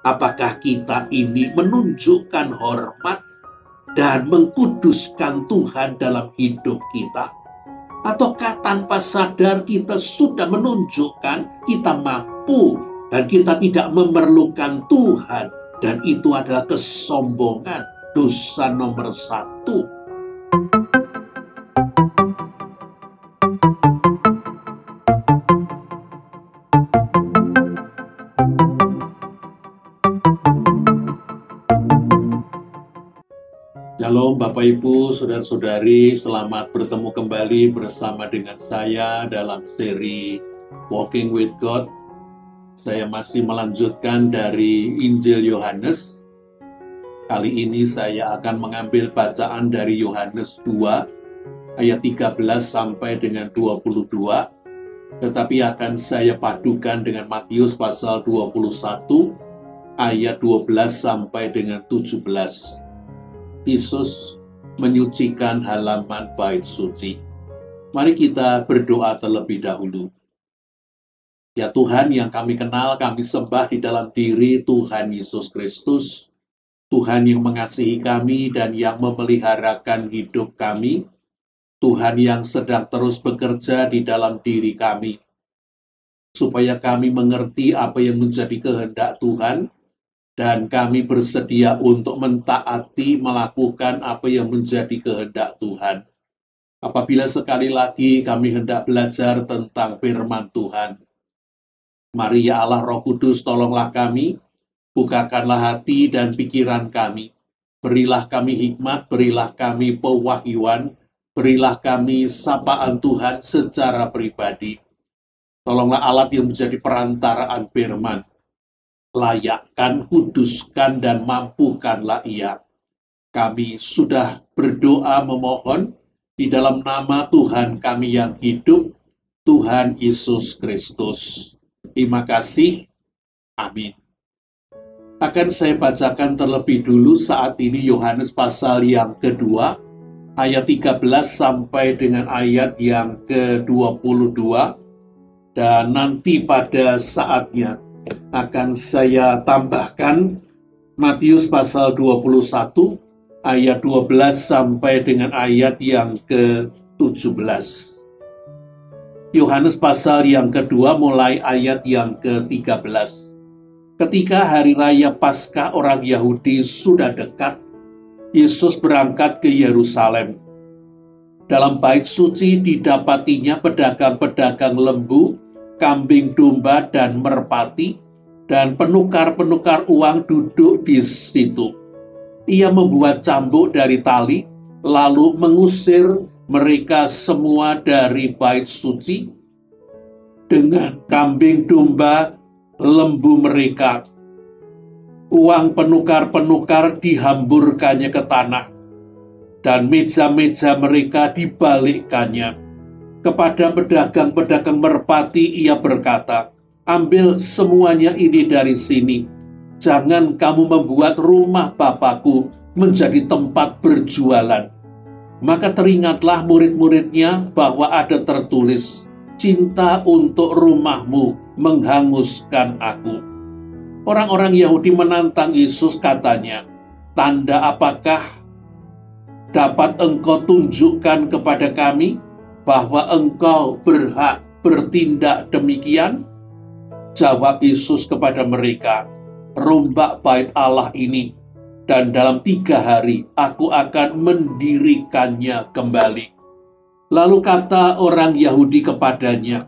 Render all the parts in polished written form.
Apakah kita ini menunjukkan hormat dan mengkuduskan Tuhan dalam hidup kita? Ataukah tanpa sadar kita sudah menunjukkan kita mampu dan kita tidak memerlukan Tuhan, dan itu adalah kesombongan, dosa nomor 1. Shalom Bapak Ibu, Saudara-saudari, selamat bertemu kembali bersama dengan saya dalam seri Walking with God. Saya masih melanjutkan dari Injil Yohanes. Kali ini saya akan mengambil bacaan dari Yohanes 2 ayat 13 sampai dengan 22, tetapi akan saya padukan dengan Matius pasal 21 ayat 12 sampai dengan 17. Yesus menyucikan halaman bait suci. Mari kita berdoa terlebih dahulu. Ya Tuhan yang kami kenal, kami sembah di dalam diri Tuhan Yesus Kristus, Tuhan yang mengasihi kami dan yang memeliharakan hidup kami, Tuhan yang sedang terus bekerja di dalam diri kami, supaya kami mengerti apa yang menjadi kehendak Tuhan, dan kami bersedia untuk mentaati, melakukan apa yang menjadi kehendak Tuhan. Apabila sekali lagi kami hendak belajar tentang firman Tuhan, mari ya Allah Roh Kudus, tolonglah kami, bukakanlah hati dan pikiran kami. Berilah kami hikmat, berilah kami pewahyuan, berilah kami sapaan Tuhan secara pribadi. Tolonglah alat yang menjadi perantaraan firman. Layakkan, kuduskan, dan mampukanlah ia. Kami sudah berdoa memohon di dalam nama Tuhan kami yang hidup, Tuhan Yesus Kristus. Terima kasih. Amin. Akan saya bacakan terlebih dulu saat ini Yohanes pasal yang kedua, ayat 13 sampai dengan ayat yang ke-22, dan nanti pada saatnya akan saya tambahkan Matius pasal 21 ayat 12 sampai dengan ayat yang ke-17. Yohanes pasal yang kedua mulai ayat yang ke-13. Ketika hari raya Paskah orang Yahudi sudah dekat, Yesus berangkat ke Yerusalem. Dalam bait suci didapatinya pedagang-pedagang lembu, kambing domba, dan merpati, dan penukar-penukar uang duduk di situ. Ia membuat cambuk dari tali, lalu mengusir mereka semua dari bait suci dengan kambing domba lembu mereka. Uang penukar-penukar dihamburkannya ke tanah, dan meja-meja mereka dibalikkannya. Kepada pedagang-pedagang merpati ia berkata, "Ambil semuanya ini dari sini. Jangan kamu membuat rumah Bapakku menjadi tempat berjualan." Maka teringatlah murid-muridnya bahwa ada tertulis, "Cinta untuk rumahmu menghanguskan aku." Orang-orang Yahudi menantang Yesus, katanya, "Tanda apakah dapat engkau tunjukkan kepada kami bahwa engkau berhak bertindak demikian?" Jawab Yesus kepada mereka, "Rombak bait Allah ini, dan dalam 3 hari aku akan mendirikannya kembali." Lalu kata orang Yahudi kepadanya,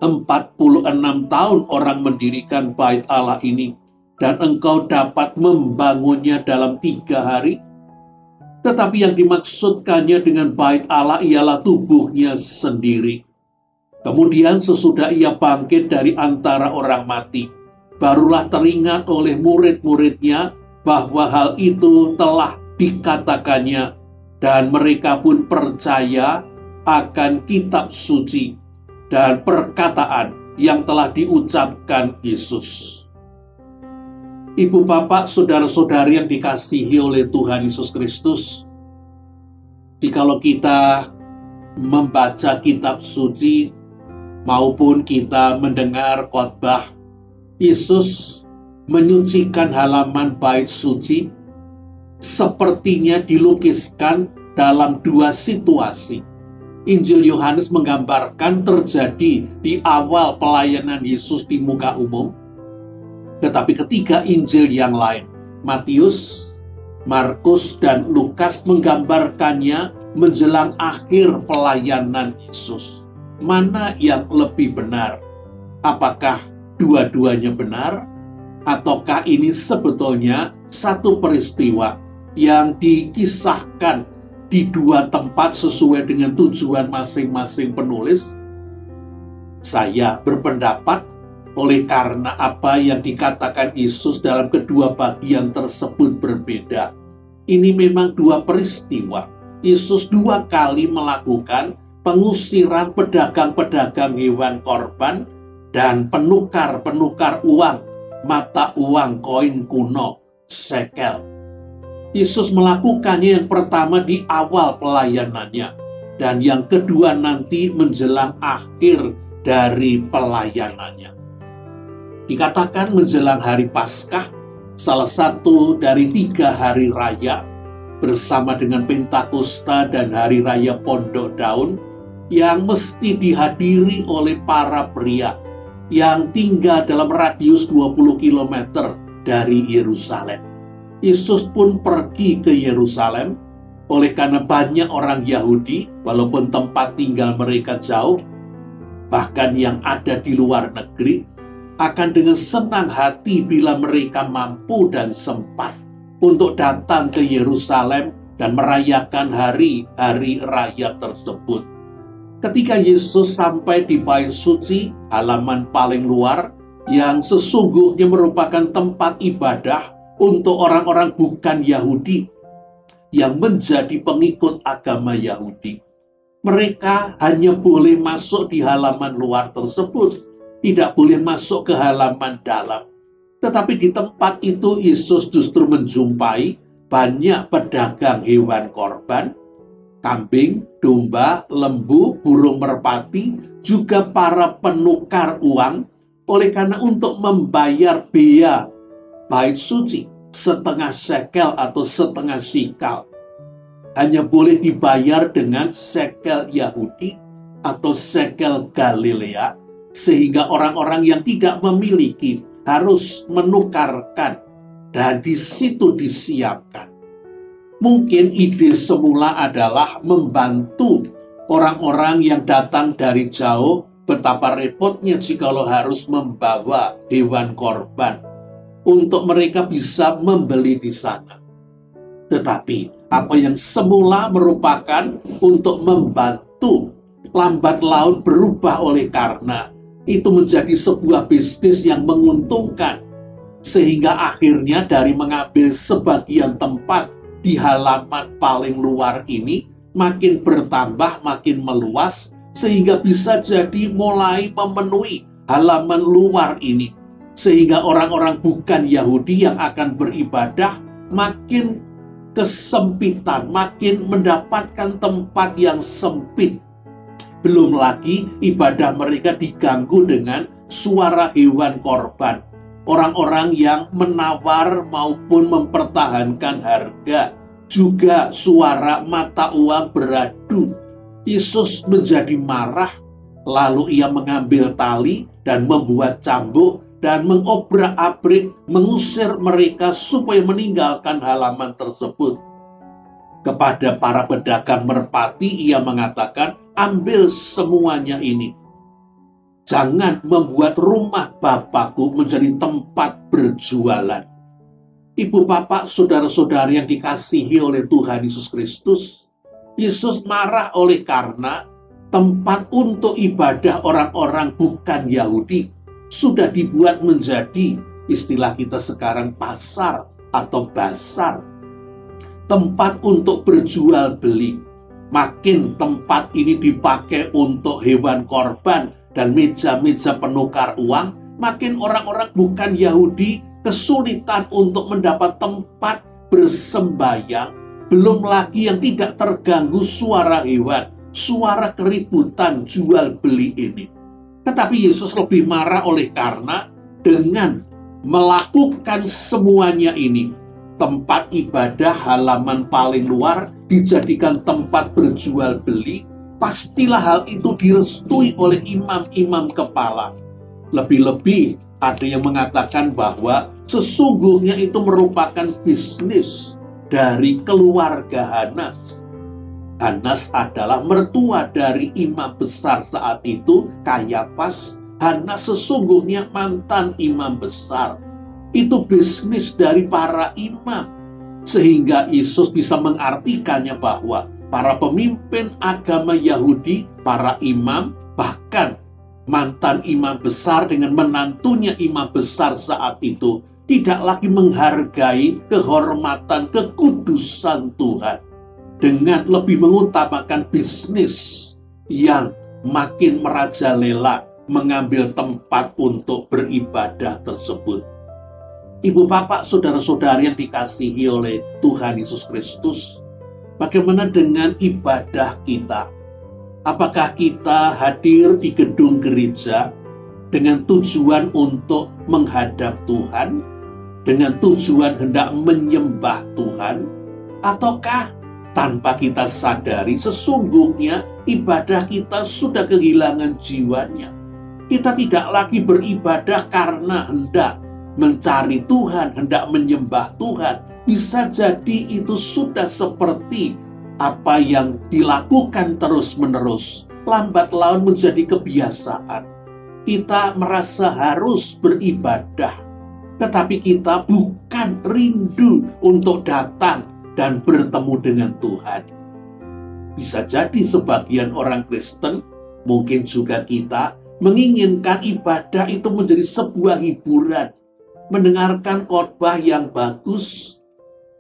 46 tahun orang mendirikan bait Allah ini, dan engkau dapat membangunnya dalam 3 hari? Tetapi yang dimaksudkannya dengan bait Allah ialah tubuhnya sendiri. Kemudian sesudah ia bangkit dari antara orang mati, barulah teringat oleh murid-muridnya bahwa hal itu telah dikatakannya, dan mereka pun percaya akan kitab suci dan perkataan yang telah diucapkan Yesus. Ibu, bapak, saudara-saudari yang dikasihi oleh Tuhan Yesus Kristus, jikalau kita membaca kitab suci maupun kita mendengar khotbah, Yesus menyucikan halaman bait suci sepertinya dilukiskan dalam dua situasi. Injil Yohanes menggambarkan terjadi di awal pelayanan Yesus di muka umum, tetapi ketiga Injil yang lain, Matius, Markus, dan Lukas, menggambarkannya menjelang akhir pelayanan Yesus. Mana yang lebih benar? Apakah dua-duanya benar? Ataukah ini sebetulnya satu peristiwa yang dikisahkan di dua tempat sesuai dengan tujuan masing-masing penulis? Saya berpendapat oleh karena apa yang dikatakan Yesus dalam kedua bagian tersebut berbeda. Ini memang dua peristiwa. Yesus dua kali melakukan pengusiran pedagang-pedagang hewan korban dan penukar-penukar uang, mata uang koin kuno, shekel. Yesus melakukannya yang pertama di awal pelayanannya, dan yang kedua nanti menjelang akhir dari pelayanannya. Dikatakan menjelang hari Paskah, salah satu dari 3 hari raya, bersama dengan Pentakosta dan hari raya Pondok Daun, yang mesti dihadiri oleh para pria yang tinggal dalam radius 20 km dari Yerusalem. Yesus pun pergi ke Yerusalem, oleh karena banyak orang Yahudi, walaupun tempat tinggal mereka jauh, bahkan yang ada di luar negeri, akan dengan senang hati bila mereka mampu dan sempat untuk datang ke Yerusalem dan merayakan hari-hari raya tersebut. Ketika Yesus sampai di bait suci, halaman paling luar, yang sesungguhnya merupakan tempat ibadah untuk orang-orang bukan Yahudi yang menjadi pengikut agama Yahudi, mereka hanya boleh masuk di halaman luar tersebut, tidak boleh masuk ke halaman dalam. Tetapi di tempat itu Yesus justru menjumpai banyak pedagang hewan korban, kambing, domba, lembu, burung merpati, juga para penukar uang, oleh karena untuk membayar bea bait suci, setengah shekel atau setengah sikal hanya boleh dibayar dengan shekel Yahudi atau shekel Galilea, sehingga orang-orang yang tidak memiliki harus menukarkan, dan di situ disiapkan. Mungkin ide semula adalah membantu orang-orang yang datang dari jauh. Betapa repotnya jikalau harus membawa hewan korban untuk mereka bisa membeli di sana. Tetapi apa yang semula merupakan untuk membantu, lambat laun berubah oleh karena itu menjadi sebuah bisnis yang menguntungkan, sehingga akhirnya dari mengambil sebagian tempat di halaman paling luar ini makin bertambah, makin meluas, sehingga bisa jadi mulai memenuhi halaman luar ini. Sehingga orang-orang bukan Yahudi yang akan beribadah makin kesempitan, makin mendapatkan tempat yang sempit. Belum lagi ibadah mereka diganggu dengan suara hewan korban. Orang-orang yang menawar maupun mempertahankan harga, juga suara mata uang beradu. Yesus menjadi marah, lalu ia mengambil tali dan membuat cambuk dan mengobrak-abrik, mengusir mereka supaya meninggalkan halaman tersebut. Kepada para pedagang merpati ia mengatakan, ambil semuanya ini. Jangan membuat rumah Bapakku menjadi tempat berjualan. Ibu, bapak, saudara-saudari yang dikasihi oleh Tuhan Yesus Kristus, Yesus marah oleh karena tempat untuk ibadah orang-orang bukan Yahudi sudah dibuat menjadi, istilah kita sekarang, pasar atau basar. Tempat untuk berjual beli. Makin tempat ini dipakai untuk hewan korban dan meja-meja penukar uang, makin orang-orang bukan Yahudi kesulitan untuk mendapat tempat bersembayang. Belum lagi yang tidak terganggu suara hewan, suara keributan jual beli ini. Tetapi Yesus lebih marah oleh karena dengan melakukan semuanya ini, tempat ibadah halaman paling luar dijadikan tempat berjual beli, pastilah hal itu direstui oleh imam-imam kepala. Lebih-lebih ada yang mengatakan bahwa sesungguhnya itu merupakan bisnis dari keluarga Hanas. Hanas adalah mertua dari imam besar saat itu, Kayafas. Hanas sesungguhnya mantan imam besar. Itu bisnis dari para imam. Sehingga Yesus bisa mengartikannya bahwa para pemimpin agama Yahudi, para imam, bahkan mantan imam besar dengan menantunya imam besar saat itu tidak lagi menghargai kehormatan kekudusan Tuhan, dengan lebih mengutamakan bisnis yang makin merajalela mengambil tempat untuk beribadah tersebut. Ibu bapak, saudara-saudari yang dikasihi oleh Tuhan Yesus Kristus, bagaimana dengan ibadah kita? Apakah kita hadir di gedung gereja dengan tujuan untuk menghadap Tuhan, dengan tujuan hendak menyembah Tuhan, ataukah tanpa kita sadari sesungguhnya ibadah kita sudah kehilangan jiwanya? Kita tidak lagi beribadah karena hendak mencari Tuhan, hendak menyembah Tuhan. Bisa jadi itu sudah seperti apa yang dilakukan terus-menerus, lambat laun menjadi kebiasaan. Kita merasa harus beribadah, tetapi kita bukan rindu untuk datang dan bertemu dengan Tuhan. Bisa jadi sebagian orang Kristen, mungkin juga kita, menginginkan ibadah itu menjadi sebuah hiburan, mendengarkan khotbah yang bagus,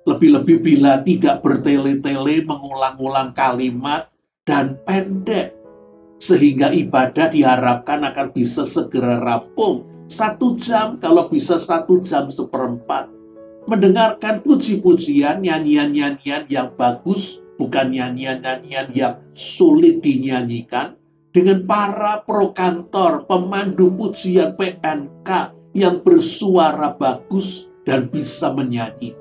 lebih-lebih bila tidak bertele-tele mengulang-ulang kalimat dan pendek, sehingga ibadah diharapkan akan bisa segera rampung 1 jam, kalau bisa 1 jam seperempat. Mendengarkan puji-pujian, nyanyian-nyanyian yang bagus, bukan nyanyian-nyanyian yang sulit dinyanyikan, dengan para prokantor, pemandu pujian PNK yang bersuara bagus dan bisa menyanyi.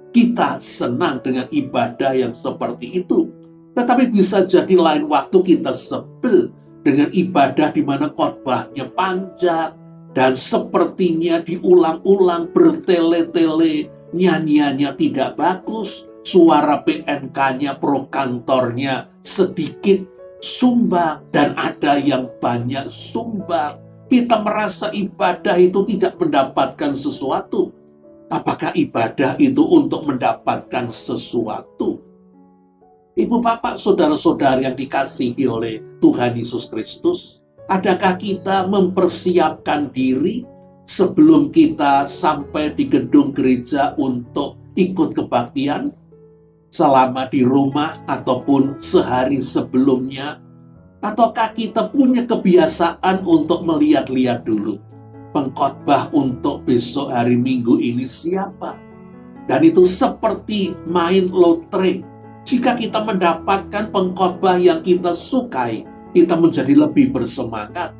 Kita senang dengan ibadah yang seperti itu. Tetapi bisa jadi lain waktu kita sebel dengan ibadah di mana khotbahnya panjang dan sepertinya diulang-ulang bertele-tele, nyanyiannya tidak bagus, suara PNK-nya, prokantornya sedikit sumbang, dan ada yang banyak sumbang. Kita merasa ibadah itu tidak mendapatkan sesuatu. Apakah ibadah itu untuk mendapatkan sesuatu? Ibu bapak, saudara-saudari yang dikasihi oleh Tuhan Yesus Kristus, adakah kita mempersiapkan diri sebelum kita sampai di gedung gereja untuk ikut kebaktian? Selama di rumah ataupun sehari sebelumnya? Ataukah kita punya kebiasaan untuk melihat-lihat dulu pengkhotbah untuk besok hari Minggu ini siapa? Dan itu seperti main lotre. Jika kita mendapatkan pengkhotbah yang kita sukai, kita menjadi lebih bersemangat.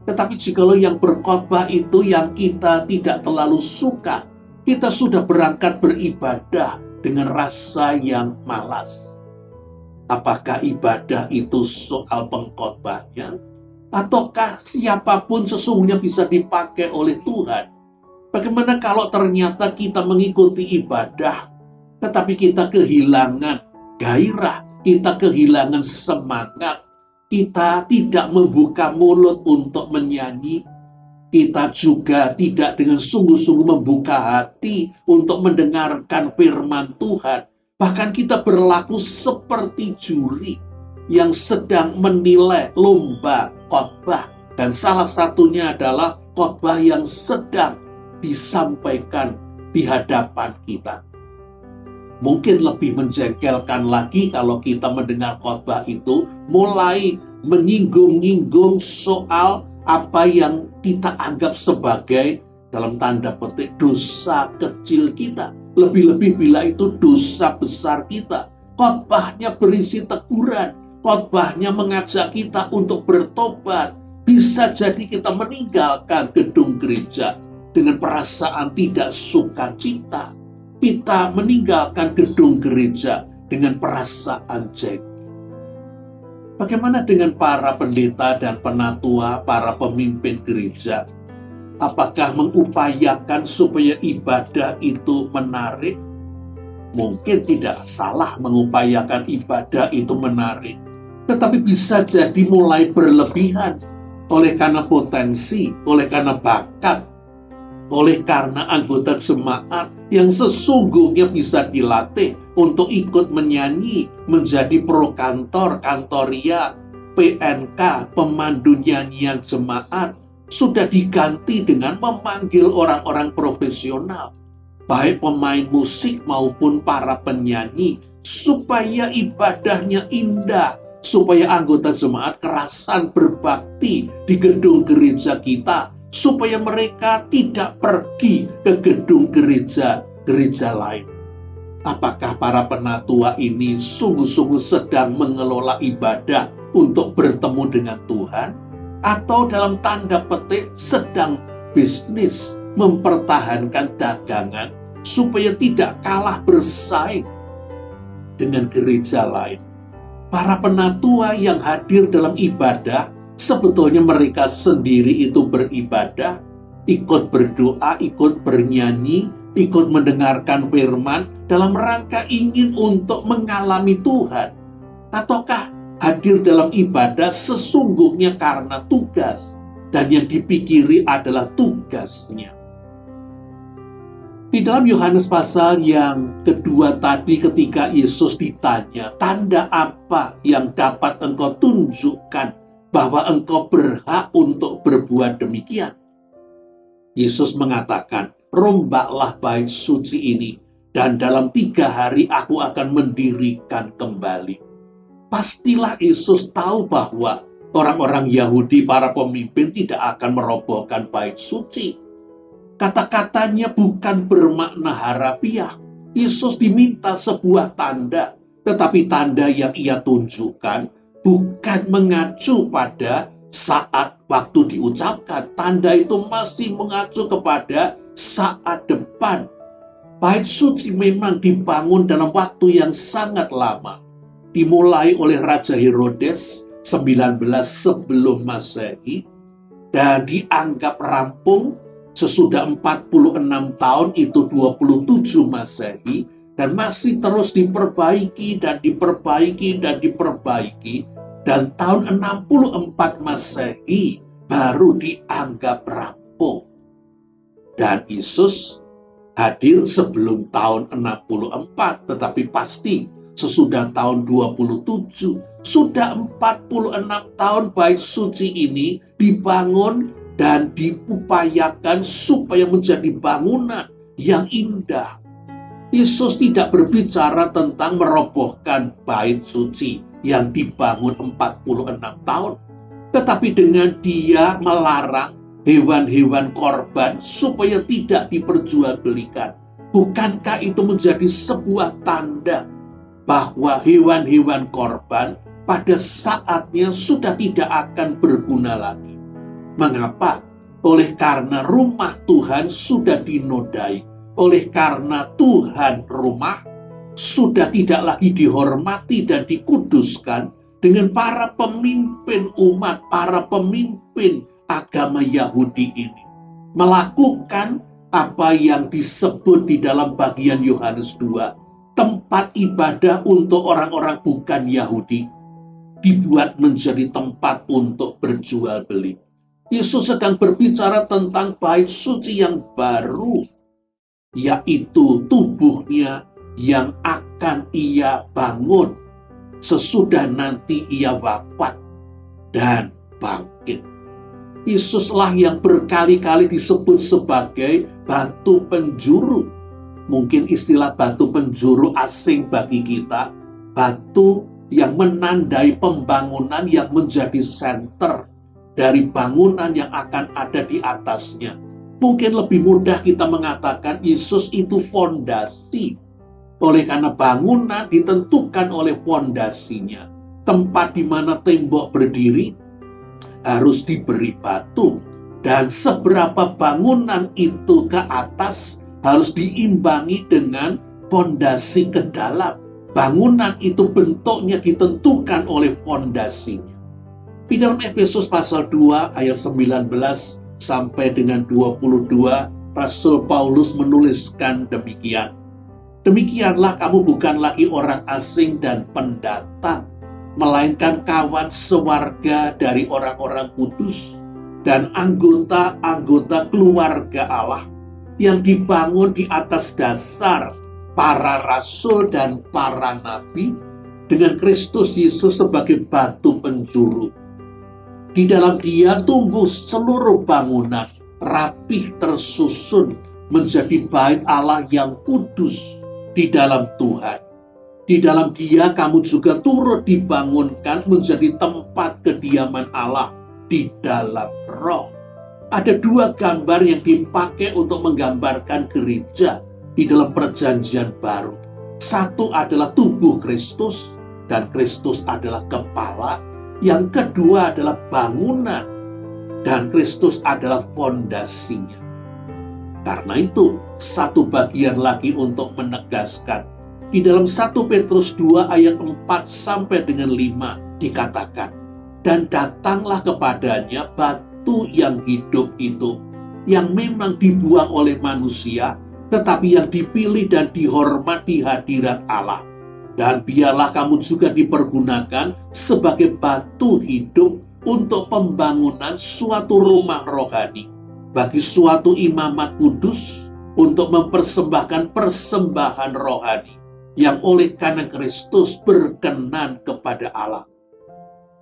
Tetapi jikalau yang berkhotbah itu yang kita tidak terlalu suka, kita sudah berangkat beribadah dengan rasa yang malas. Apakah ibadah itu soal pengkhotbahnya? Ataukah siapapun sesungguhnya bisa dipakai oleh Tuhan? Bagaimana kalau ternyata kita mengikuti ibadah, tetapi kita kehilangan gairah, kita kehilangan semangat, kita tidak membuka mulut untuk menyanyi, kita juga tidak dengan sungguh-sungguh membuka hati untuk mendengarkan firman Tuhan. Bahkan kita berlaku seperti juri yang sedang menilai lomba khotbah. Dan salah satunya adalah khotbah yang sedang disampaikan di hadapan kita. Mungkin lebih menjengkelkan lagi kalau kita mendengar khotbah itu mulai menyinggung-nyinggung soal apa yang kita anggap sebagai dalam tanda petik dosa kecil kita. Lebih-lebih bila itu dosa besar kita. Khotbahnya berisi teguran, khotbahnya mengajak kita untuk bertobat. Bisa jadi kita meninggalkan gedung gereja. dengan perasaan tidak sukacita. Kita meninggalkan gedung gereja dengan perasaan jengkel. Bagaimana dengan para pendeta dan penatua, para pemimpin gereja? Apakah mengupayakan supaya ibadah itu menarik? Mungkin tidak salah mengupayakan ibadah itu menarik, tetapi bisa jadi mulai berlebihan oleh karena potensi, oleh karena bakat, oleh karena anggota jemaat yang sesungguhnya bisa dilatih untuk ikut menyanyi, menjadi prokantor, kantoria, PNK, pemandu nyanyian jemaat, sudah diganti dengan memanggil orang-orang profesional, baik pemain musik maupun para penyanyi, supaya ibadahnya indah, supaya anggota jemaat kerasan berbakti di gedung gereja kita, supaya mereka tidak pergi ke gedung gereja lain. Apakah para penatua ini sungguh-sungguh sedang mengelola ibadah untuk bertemu dengan Tuhan? Atau dalam tanda petik sedang bisnis, mempertahankan dagangan supaya tidak kalah bersaing dengan gereja lain? Para penatua yang hadir dalam ibadah, sebetulnya mereka sendiri itu beribadah, ikut berdoa, ikut bernyanyi, ikut mendengarkan firman dalam rangka ingin untuk mengalami Tuhan. Ataukah hadir dalam ibadah sesungguhnya karena tugas, dan yang dipikiri adalah tugasnya? Di dalam Yohanes pasal yang kedua tadi, ketika Yesus ditanya, tanda apa yang dapat engkau tunjukkan bahwa engkau berhak untuk berbuat demikian? Yesus mengatakan, rombaklah bait suci ini, dan dalam 3 hari aku akan mendirikan kembali. Pastilah Yesus tahu bahwa orang-orang Yahudi, para pemimpin, tidak akan merobohkan bait suci. Kata-katanya bukan bermakna harafiah. Yesus diminta sebuah tanda, tetapi tanda yang ia tunjukkan bukan mengacu pada saat waktu diucapkan. Tanda itu masih mengacu kepada saat depan. Bait suci memang dibangun dalam waktu yang sangat lama. Dimulai oleh Raja Herodes 19 sebelum Masehi dan dianggap rampung sesudah 46 tahun, itu 27 Masehi, dan masih terus diperbaiki dan diperbaiki dan diperbaiki, dan tahun 64 Masehi baru dianggap rampung. Dan Yesus hadir sebelum tahun 64, tetapi pasti sesudah tahun 27, sudah 46 tahun bait suci ini dibangun dan diupayakan supaya menjadi bangunan yang indah. Yesus tidak berbicara tentang merobohkan bait suci yang dibangun 46 tahun, tetapi dengan dia melarang hewan-hewan korban supaya tidak diperjualbelikan. Bukankah itu menjadi sebuah tanda bahwa hewan-hewan korban pada saatnya sudah tidak akan berguna lagi? Mengapa? Oleh karena rumah Tuhan sudah dinodai. Oleh karena Tuhan rumah sudah tidak lagi dihormati dan dikuduskan dengan para pemimpin umat, para pemimpin agama Yahudi ini melakukan apa yang disebut di dalam bagian Yohanes 2, tempat ibadah untuk orang-orang bukan Yahudi dibuat menjadi tempat untuk berjual beli. Yesus sedang berbicara tentang bait suci yang baru, yaitu tubuhnya yang akan ia bangun sesudah nanti ia wafat dan bangkit. Yesuslah yang berkali-kali disebut sebagai batu penjuru. Mungkin istilah batu penjuru asing bagi kita, batu yang menandai pembangunan yang menjadi senter dari bangunan yang akan ada di atasnya. Mungkin lebih mudah kita mengatakan Yesus itu fondasi. Oleh karena bangunan ditentukan oleh fondasinya. Tempat di mana tembok berdiri harus diberi batu. Dan seberapa bangunan itu ke atas harus diimbangi dengan fondasi ke dalam. Bangunan itu bentuknya ditentukan oleh fondasinya. Di dalam Efesus pasal 2 ayat 19 sampai dengan 22, Rasul Paulus menuliskan demikian. Demikianlah kamu bukan lagi orang asing dan pendatang, melainkan kawan sewarga dari orang-orang kudus dan anggota-anggota keluarga Allah yang dibangun di atas dasar para rasul dan para nabi dengan Kristus Yesus sebagai batu penjuru. Di dalam Dia tumbuh seluruh bangunan rapih tersusun menjadi bait Allah yang kudus di dalam Tuhan. Di dalam Dia kamu juga turut dibangunkan menjadi tempat kediaman Allah di dalam Roh. Ada dua gambar yang dipakai untuk menggambarkan gereja di dalam perjanjian baru. Satu adalah tubuh Kristus, dan Kristus adalah kepala. Yang kedua adalah bangunan, dan Kristus adalah fondasinya. Karena itu, satu bagian lagi untuk menegaskan. Di dalam 1 Petrus 2 ayat 4 sampai dengan 5 dikatakan, dan datanglah kepadanya batu yang hidup itu, yang memang dibuang oleh manusia, tetapi yang dipilih dan dihormati hadirat Allah. Dan biarlah kamu juga dipergunakan sebagai batu hidup untuk pembangunan suatu rumah rohani, bagi suatu imamat kudus, untuk mempersembahkan persembahan rohani, yang oleh karena Kristus berkenan kepada Allah.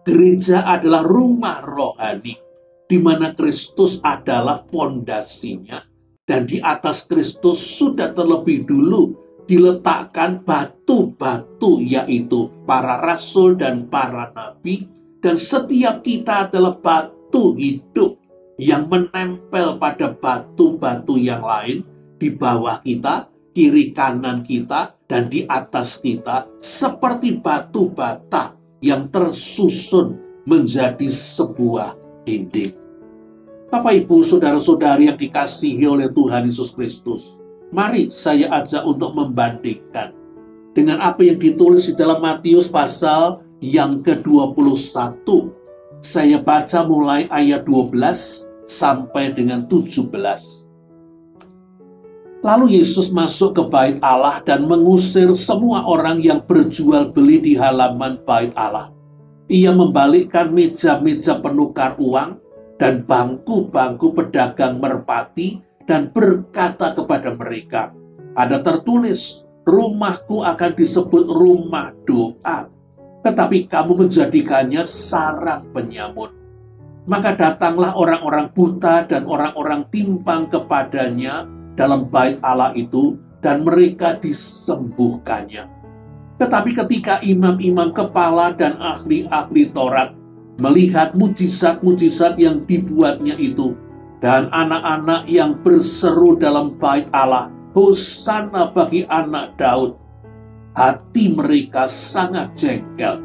Gereja adalah rumah rohani, di mana Kristus adalah fondasinya, dan di atas Kristus sudah terlebih dulu diletakkan batu-batu, yaitu para rasul dan para nabi, dan setiap kita adalah batu hidup yang menempel pada batu-batu yang lain di bawah kita, kiri kanan kita, dan di atas kita, seperti batu bata yang tersusun menjadi sebuah dinding. Bapak, Ibu, saudara-saudari yang dikasihi oleh Tuhan Yesus Kristus, mari saya ajak untuk membandingkan dengan apa yang ditulis di dalam Matius pasal yang ke-21. Saya baca mulai ayat 12 sampai dengan 17. Lalu Yesus masuk ke bait Allah dan mengusir semua orang yang berjual beli di halaman bait Allah. Ia membalikkan meja-meja penukar uang dan bangku-bangku pedagang merpati dan berkata kepada mereka, ada tertulis, rumahku akan disebut rumah doa, tetapi kamu menjadikannya sarang penyamun. Maka datanglah orang-orang buta dan orang-orang timpang kepadanya dalam bait Allah itu, dan mereka disembuhkannya. Tetapi ketika imam-imam kepala dan ahli-ahli Taurat melihat mujizat-mujizat yang dibuatnya itu, dan anak-anak yang berseru dalam bait Allah, Hosana bagi anak Daud, hati mereka sangat jengkel.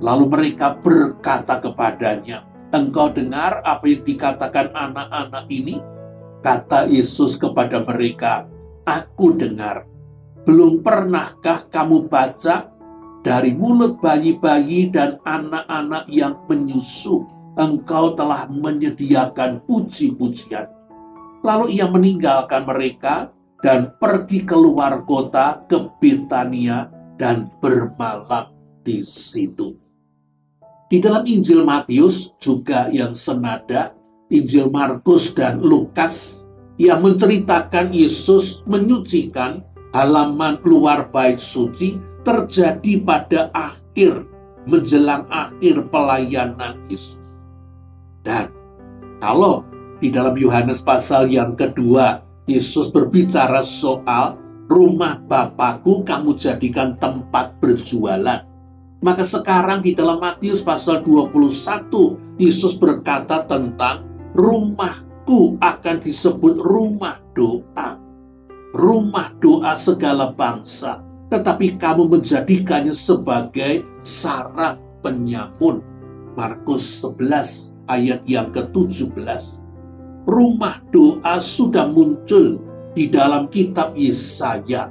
Lalu mereka berkata kepadanya, engkau dengar apa yang dikatakan anak-anak ini? Kata Yesus kepada mereka, aku dengar. Belum pernahkah kamu baca, dari mulut bayi-bayi dan anak-anak yang menyusu, engkau telah menyediakan puji-pujian. Lalu ia meninggalkan mereka dan pergi keluar kota ke Betania dan bermalam di situ. Di dalam Injil Matius juga yang senada, Injil Markus dan Lukas yang menceritakan Yesus menyucikan halaman keluar bait suci terjadi pada menjelang akhir pelayanan Yesus. Dan kalau di dalam Yohanes pasal yang kedua, Yesus berbicara soal rumah Bapakku kamu jadikan tempat berjualan. Maka sekarang di dalam Matius pasal 21, Yesus berkata tentang rumahku akan disebut rumah doa. Rumah doa segala bangsa. Tetapi kamu menjadikannya sebagai sarang penyamun. Markus 11 ayat yang ke-17. rumah doa sudah muncul di dalam kitab Yesaya.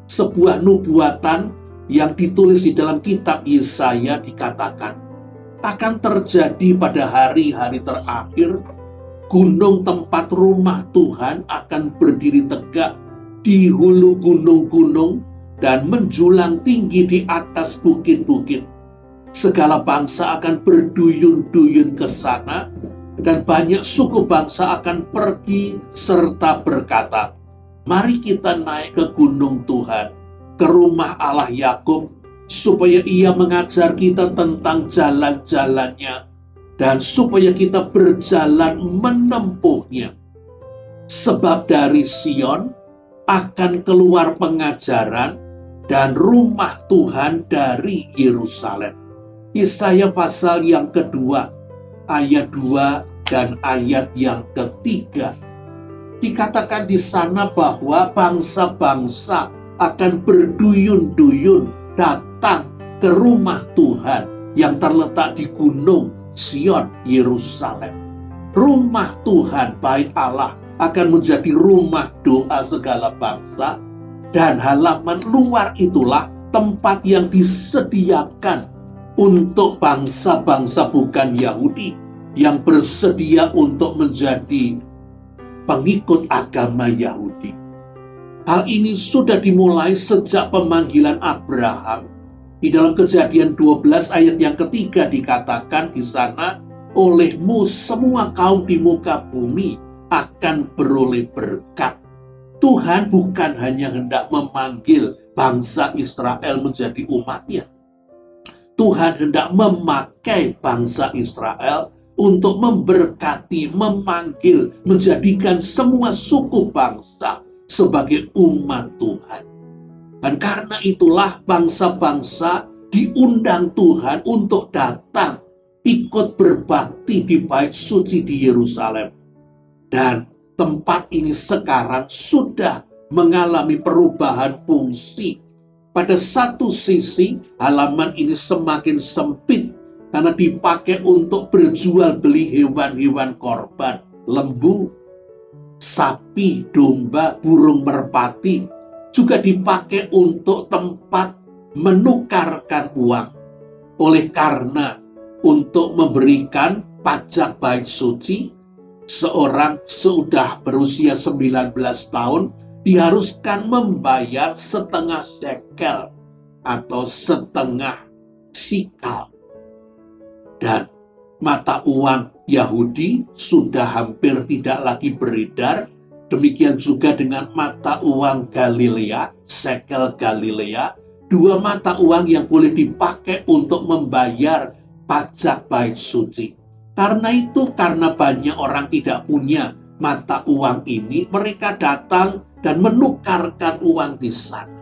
Sebuah nubuatan yang ditulis di dalam kitab Yesaya dikatakan akan terjadi pada hari-hari terakhir. Gunung tempat rumah Tuhan akan berdiri tegak di hulu gunung-gunung dan menjulang tinggi di atas bukit-bukit. Segala bangsa akan berduyun-duyun ke sana, dan banyak suku bangsa akan pergi serta berkata, "Mari kita naik ke gunung Tuhan, ke rumah Allah Yakub, supaya Ia mengajar kita tentang jalan-jalannya, dan supaya kita berjalan menempuhnya. Sebab dari Sion akan keluar pengajaran dan rumah Tuhan dari Yerusalem." Yesaya pasal yang kedua, ayat 2 dan ayat yang ketiga. Dikatakan di sana bahwa bangsa-bangsa akan berduyun-duyun datang ke rumah Tuhan yang terletak di gunung Sion, Yerusalem. Rumah Tuhan, bait Allah, akan menjadi rumah doa segala bangsa, dan halaman luar itulah tempat yang disediakan untuk bangsa-bangsa bukan Yahudi yang bersedia untuk menjadi pengikut agama Yahudi. Hal ini sudah dimulai sejak pemanggilan Abraham. Di dalam Kejadian 12 ayat yang ketiga dikatakan di sana, "Olehmu semua kaum di muka bumi akan beroleh berkat." Tuhan bukan hanya hendak memanggil bangsa Israel menjadi umatnya. Tuhan hendak memakai bangsa Israel untuk memberkati, memanggil, menjadikan semua suku bangsa sebagai umat Tuhan. Dan karena itulah bangsa-bangsa diundang Tuhan untuk datang ikut berbakti di bait suci di Yerusalem. Dan tempat ini sekarang sudah mengalami perubahan fungsi. Pada satu sisi, halaman ini semakin sempit karena dipakai untuk berjual beli hewan-hewan korban, lembu, sapi, domba, burung merpati, juga dipakai untuk tempat menukarkan uang. Oleh karena untuk memberikan pajak bait suci, seorang sudah berusia 19 tahun diharuskan membayar setengah shekel atau setengah sikal. Dan mata uang Yahudi sudah hampir tidak lagi beredar. Demikian juga dengan mata uang Galilea, shekel Galilea, dua mata uang yang boleh dipakai untuk membayar pajak bait suci. Karena itu, karena banyak orang tidak punya mata uang ini, mereka datang dan menukarkan uang di sana.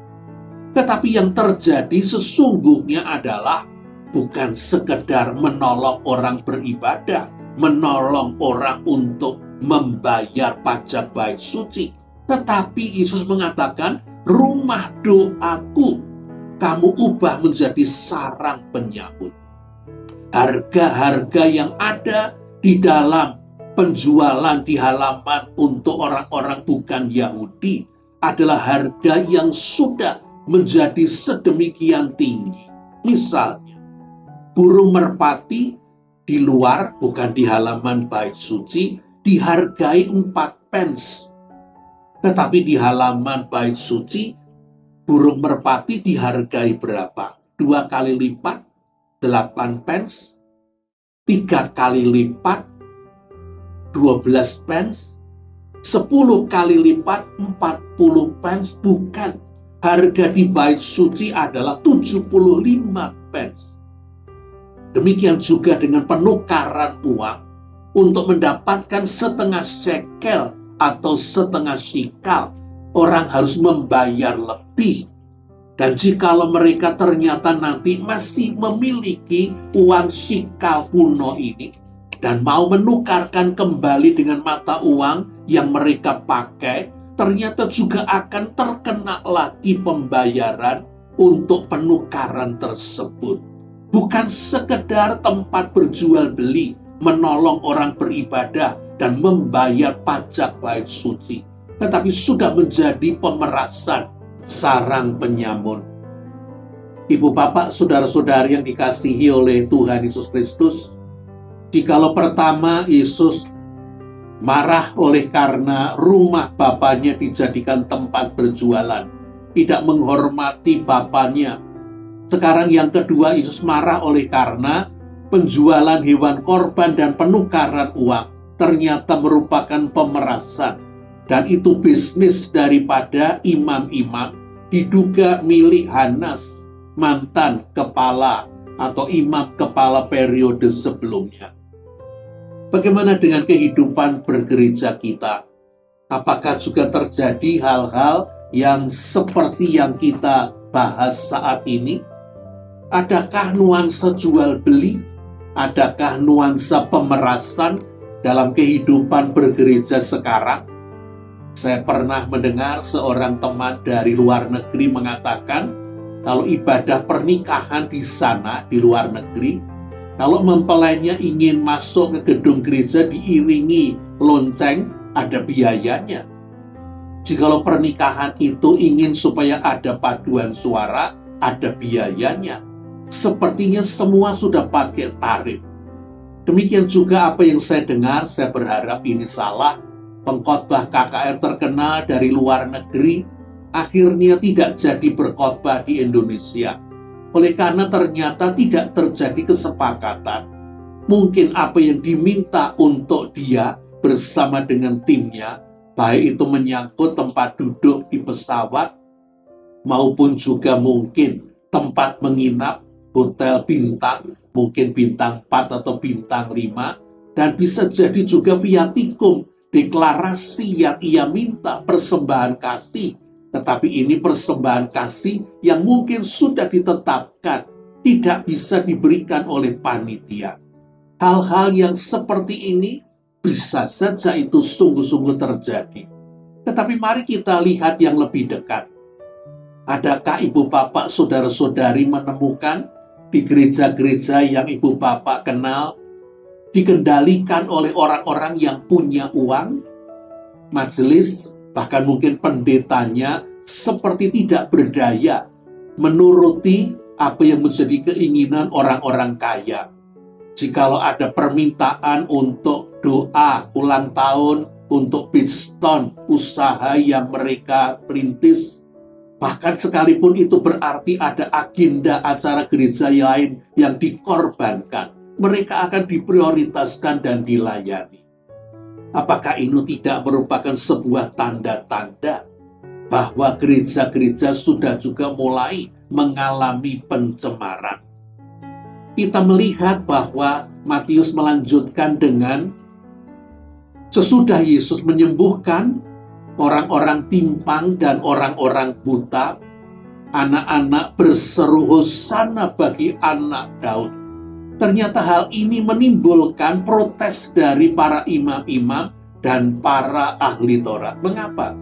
Tetapi yang terjadi sesungguhnya adalah bukan sekedar menolong orang beribadah, menolong orang untuk membayar pajak bait suci. Tetapi Yesus mengatakan, rumah doaku kamu ubah menjadi sarang penyaut. Harga-harga yang ada di dalam penjualan di halaman untuk orang-orang bukan Yahudi adalah harga yang sudah menjadi sedemikian tinggi. Misalnya, burung merpati di luar, bukan di halaman bait suci, dihargai 4 pence. Tetapi di halaman bait suci, burung merpati dihargai berapa? 2 kali lipat, 8 pence. 3 kali lipat, 12 pence. 10 kali lipat, 40 pence. Bukan. Harga di bait suci adalah 75 pence. Demikian juga dengan penukaran uang. Untuk mendapatkan setengah shekel atau setengah sikal, orang harus membayar lebih. Dan jikalau mereka ternyata nanti masih memiliki uang sikal kuno ini dan mau menukarkan kembali dengan mata uang yang mereka pakai, ternyata juga akan terkena lagi pembayaran untuk penukaran tersebut. Bukan sekedar tempat berjual beli, menolong orang beribadah, dan membayar pajak bait suci, tetapi sudah menjadi pemerasan sarang penyamun. Ibu bapak, saudara-saudari yang dikasihi oleh Tuhan Yesus Kristus, jikalau pertama Yesus marah oleh karena rumah bapaknya dijadikan tempat berjualan, tidak menghormati bapaknya. Sekarang yang kedua, Yesus marah oleh karena penjualan hewan korban dan penukaran uang ternyata merupakan pemerasan. Dan itu bisnis daripada imam-imam, diduga milik Hanas, mantan kepala atau imam kepala periode sebelumnya. Bagaimana dengan kehidupan bergereja kita? Apakah juga terjadi hal-hal yang seperti yang kita bahas saat ini? Adakah nuansa jual beli? Adakah nuansa pemerasan dalam kehidupan bergereja sekarang? Saya pernah mendengar seorang teman dari luar negeri mengatakan, kalau ibadah pernikahan di sana, di luar negeri, kalau mempelainya ingin masuk ke gedung gereja diiringi lonceng, ada biayanya. Jikalau pernikahan itu ingin supaya ada paduan suara, ada biayanya. Sepertinya semua sudah pakai tarif. Demikian juga apa yang saya dengar, saya berharap ini salah. Pengkhotbah KKR terkenal dari luar negeri akhirnya tidak jadi berkhotbah di Indonesia. Oleh karena ternyata tidak terjadi kesepakatan. Mungkin apa yang diminta untuk dia bersama dengan timnya, baik itu menyangkut tempat duduk di pesawat, maupun juga mungkin tempat menginap, hotel bintang, mungkin bintang 4 atau bintang 5, dan bisa jadi juga viatikum, deklarasi yang ia minta, persembahan kasih. Tetapi ini persembahan kasih yang mungkin sudah ditetapkan, tidak bisa diberikan oleh panitia. Hal-hal yang seperti ini bisa saja itu sungguh-sungguh terjadi. Tetapi mari kita lihat yang lebih dekat. Adakah ibu bapak, saudara-saudari menemukan di gereja-gereja yang ibu bapak kenal, dikendalikan oleh orang-orang yang punya uang, majelis, bahkan mungkin pendetanya seperti tidak berdaya menuruti apa yang menjadi keinginan orang-orang kaya. Jikalau ada permintaan untuk doa ulang tahun, untuk pitstone usaha yang mereka perintis, bahkan sekalipun itu berarti ada agenda acara gereja lain yang dikorbankan, mereka akan diprioritaskan dan dilayani. Apakah ini tidak merupakan sebuah tanda-tanda bahwa gereja-gereja sudah juga mulai mengalami pencemaran? Kita melihat bahwa Matius melanjutkan dengan sesudah Yesus menyembuhkan orang-orang timpang dan orang-orang buta, anak-anak berseru hosana bagi anak Daud. Ternyata hal ini menimbulkan protes dari para imam-imam dan para ahli Taurat. Mengapa?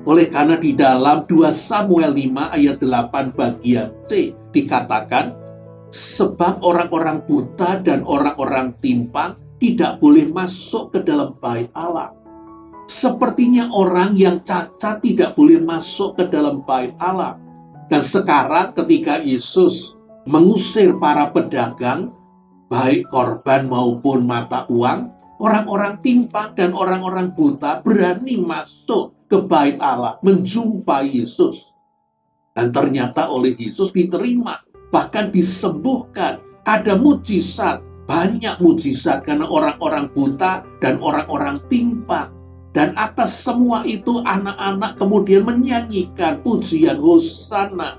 Oleh karena di dalam 2 Samuel 5 ayat 8 bagian C dikatakan, sebab orang-orang buta dan orang-orang timpang tidak boleh masuk ke dalam bait Allah. Sepertinya orang yang cacat tidak boleh masuk ke dalam bait Allah. Dan sekarang ketika Yesus mengusir para pedagang, baik korban maupun mata uang, orang-orang timpang dan orang-orang buta berani masuk ke bait Allah, menjumpai Yesus. Dan ternyata oleh Yesus diterima, bahkan disembuhkan. Ada mujizat, banyak mujizat karena orang-orang buta dan orang-orang timpang. Dan atas semua itu anak-anak kemudian menyanyikan pujian Hosana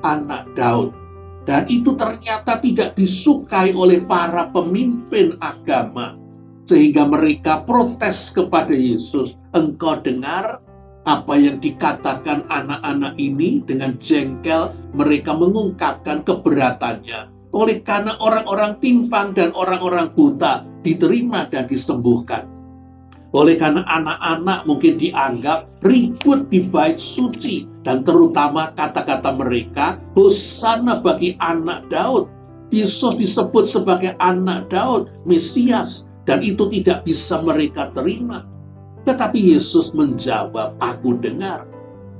anak Daud. Dan itu ternyata tidak disukai oleh para pemimpin agama. Sehingga mereka protes kepada Yesus. Engkau dengar apa yang dikatakan anak-anak ini? Dengan jengkel mereka mengungkapkan keberatannya. Oleh karena orang-orang timpang dan orang-orang buta diterima dan disembuhkan. Oleh karena anak-anak mungkin dianggap ribut di bait suci. Dan terutama kata-kata mereka, Hosana bagi anak Daud. Yesus disebut sebagai anak Daud, Mesias. dan itu tidak bisa mereka terima. Tetapi Yesus menjawab, "Aku dengar.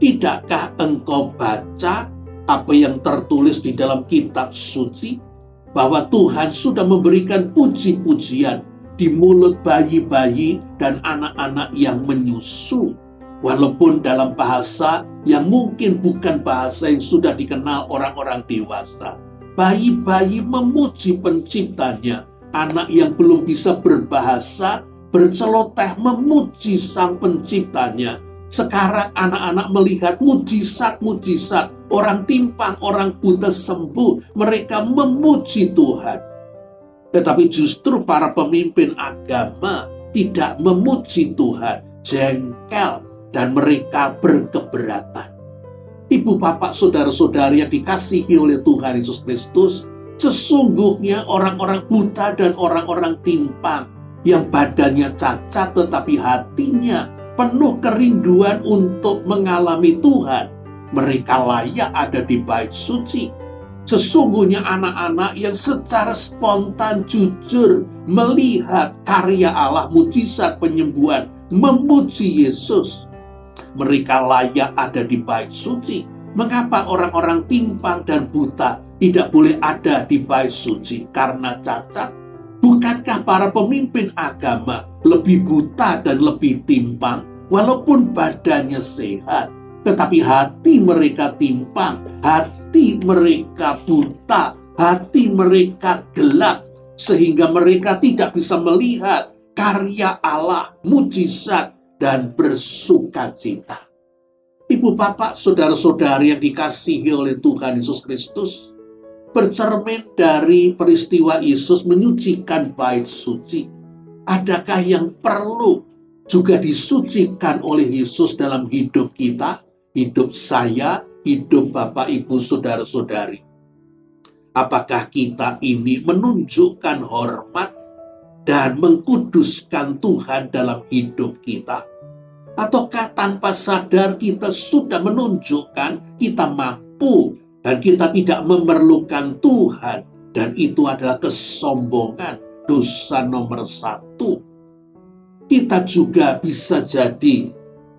Tidakkah engkau baca apa yang tertulis di dalam kitab suci? Bahwa Tuhan sudah memberikan puji-pujian di mulut bayi-bayi dan anak-anak yang menyusu." Walaupun dalam bahasa yang mungkin bukan bahasa yang sudah dikenal orang-orang dewasa. Bayi-bayi memuji penciptanya. Anak yang belum bisa berbahasa, berceloteh memuji sang penciptanya. Sekarang anak-anak melihat mujizat-mujizat. Orang timpang, orang buta sembuh. Mereka memuji Tuhan. Tetapi justru para pemimpin agama tidak memuji Tuhan. Jengkel. Dan mereka berkeberatan. Ibu, bapak, saudara-saudari yang dikasihi oleh Tuhan Yesus Kristus, sesungguhnya orang-orang buta dan orang-orang timpang yang badannya cacat tetapi hatinya penuh kerinduan untuk mengalami Tuhan, mereka layak ada di bait suci. Sesungguhnya anak-anak yang secara spontan jujur melihat karya Allah, mujizat penyembuhan, memuji Yesus, mereka layak ada di bait suci. Mengapa orang-orang timpang dan buta tidak boleh ada di bait suci? Karena cacat. Bukankah para pemimpin agama lebih buta dan lebih timpang? Walaupun badannya sehat, tetapi hati mereka timpang, hati mereka buta, hati mereka gelap, sehingga mereka tidak bisa melihat karya Allah, mujizat, dan bersukacita. Ibu, bapak, saudara-saudari yang dikasihi oleh Tuhan Yesus Kristus, bercermin dari peristiwa Yesus menyucikan bait suci. Adakah yang perlu juga disucikan oleh Yesus dalam hidup kita, hidup saya, hidup bapak, ibu, saudara-saudari? Apakah kita ini menunjukkan hormat dan mengkuduskan Tuhan dalam hidup kita? Ataukah tanpa sadar kita sudah menunjukkan kita mampu dan kita tidak memerlukan Tuhan, dan itu adalah kesombongan, dosa nomor 1. Kita juga bisa jadi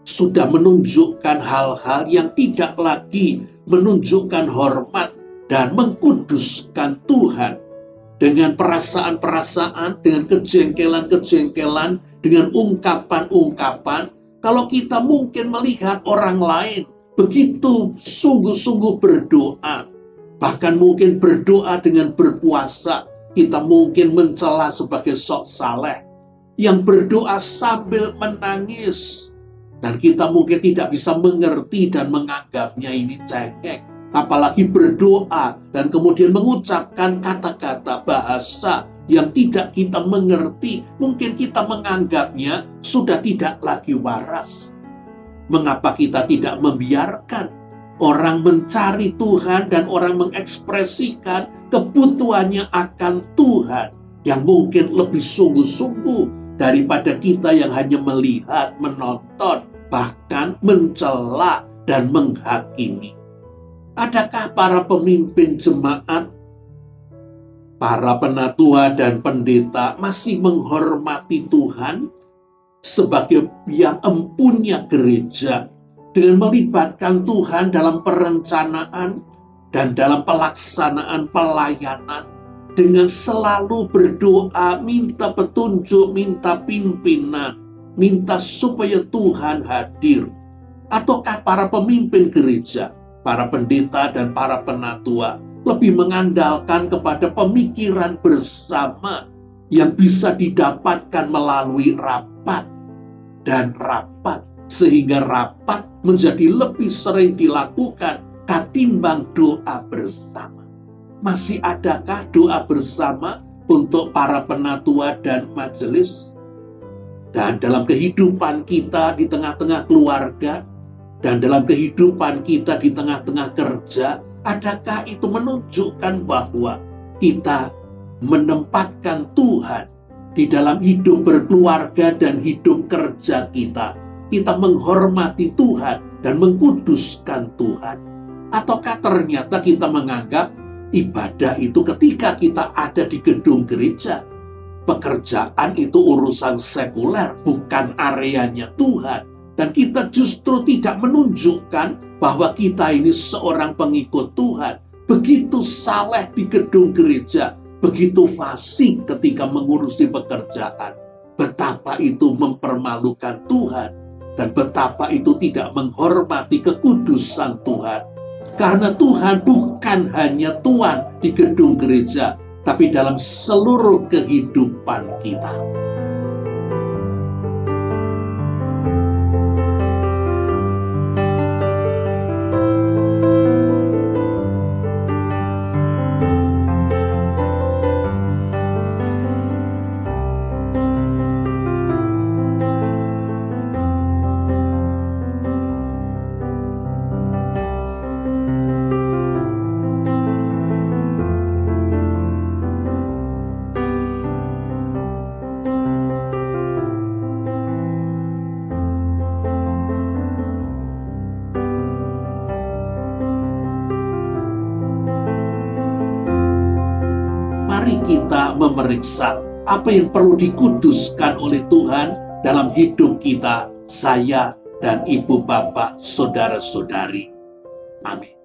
sudah menunjukkan hal-hal yang tidak lagi menunjukkan hormat dan mengkuduskan Tuhan, dengan perasaan-perasaan, dengan kejengkelan-kejengkelan, dengan ungkapan-ungkapan. Kalau kita mungkin melihat orang lain begitu sungguh-sungguh berdoa, bahkan mungkin berdoa dengan berpuasa, kita mungkin mencela sebagai sok saleh, yang berdoa sambil menangis, dan kita mungkin tidak bisa mengerti dan menganggapnya ini cengeng. Apalagi berdoa dan kemudian mengucapkan kata-kata bahasa yang tidak kita mengerti, mungkin kita menganggapnya sudah tidak lagi waras. Mengapa kita tidak membiarkan orang mencari Tuhan dan orang mengekspresikan kebutuhannya akan Tuhan yang mungkin lebih sungguh-sungguh daripada kita yang hanya melihat, menonton, bahkan mencela dan menghakimi? Adakah para pemimpin jemaat, para penatua dan pendeta masih menghormati Tuhan sebagai yang empunya gereja dengan melibatkan Tuhan dalam perencanaan dan dalam pelaksanaan pelayanan, dengan selalu berdoa, minta petunjuk, minta pimpinan, minta supaya Tuhan hadir? Ataukah para pemimpin gereja, para pendeta dan para penatua lebih mengandalkan kepada pemikiran bersama yang bisa didapatkan melalui rapat dan rapat, sehingga rapat menjadi lebih sering dilakukan ketimbang doa bersama? Masih adakah doa bersama untuk para penatua dan majelis? Dan dalam kehidupan kita di tengah-tengah keluarga, dan dalam kehidupan kita di tengah-tengah kerja, adakah itu menunjukkan bahwa kita menempatkan Tuhan di dalam hidup berkeluarga dan hidup kerja kita? Kita menghormati Tuhan dan mengkuduskan Tuhan? Ataukah ternyata kita menganggap ibadah itu ketika kita ada di gedung gereja, pekerjaan itu urusan sekuler, bukan areanya Tuhan. Dan kita justru tidak menunjukkan bahwa kita ini seorang pengikut Tuhan. Begitu saleh di gedung gereja, begitu fasih ketika mengurusi pekerjaan. Betapa itu mempermalukan Tuhan. Dan betapa itu tidak menghormati kekudusan Tuhan. Karena Tuhan bukan hanya Tuhan di gedung gereja, tapi dalam seluruh kehidupan kita. Mari kita memeriksa apa yang perlu dikuduskan oleh Tuhan dalam hidup kita, saya dan ibu bapak, saudara-saudari. Amin.